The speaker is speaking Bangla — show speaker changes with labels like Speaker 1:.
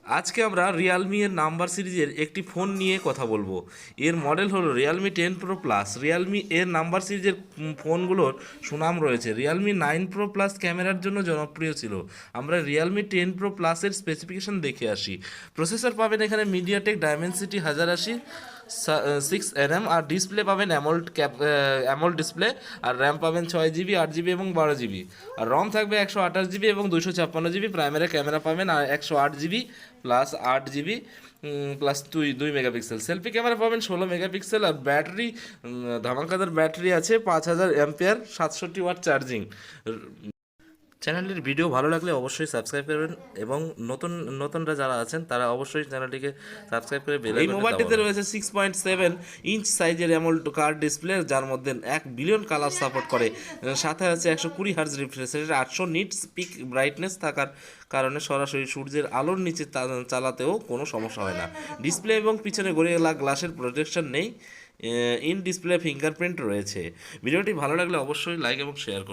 Speaker 1: আজকে আমরা রিয়ালমি এর নাম্বার সিরিজের একটি ফোন নিয়ে কথা বলবো। এর মডেল হলো রিয়ালমি 10 Pro Plus। রিয়ালমি এর নাম্বার সিরিজের ফোনগুলোর সুনাম রয়েছে। রিয়ালমি 9 Pro Plus ক্যামেরার জন্য জনপ্রিয় ছিল। আমরা রিয়ালমি 10 Pro Plus এর স্পেসিফিকেশন দেখে আসি। প্রসেসর পাবেন এখানে মিডিয়াটেক ডায়মেনসিটি 1080 6 nm, আর ডিসপ্লে পাবেন অ্যামোল্ড ডিসপ্লে, আর র্যাম পাবেন 6 GB, 8 GB এবং 12 GB, আর রম থাকবে 128 GB এবং 256 GB। প্রাইমারি ক্যামেরা পাবেন আর 108 GB plus 8 GB plus 2 megapixel. Selfie camera পাবেন 16 মেগাপিক্সেল, আর ব্যাটারি ধামাকাদার ব্যাটারি আছে 5000 mAh, 67 ওয়াট চার্জিং। চ্যানেলটির ভিডিও ভালো লাগলে অবশ্যই সাবস্ক্রাইব করবেন, এবং নতুনরা যারা আছেন তারা অবশ্যই চ্যানেলটিকে সাবস্ক্রাইব করে বেল আইকনটি দাবাবেন। এই মোবাইলটিতে রয়েছে 6.7 ইঞ্চ সাইজের অ্যামোলেড কার্ভ ডিসপ্লে, যার মধ্যে 1 বিলিয়ন কালার সাপোর্ট করে। সাথে আছে 120 hertz refresh rate, 800 nits pick brightness থাকার কারণে সরাসরি সূর্যের আলোর নিচে চালাতেও কোনো সমস্যা হয় না। ডিসপ্লে এবং পিছনে গরিলা গ্লাসের প্রোটেকশন নেই। ইন ডিসপ্লে ফিঙ্গারপ্রিন্ট রয়েছে। ভিডিওটি ভালো লাগলে অবশ্যই লাইক এবং শেয়ার করুন।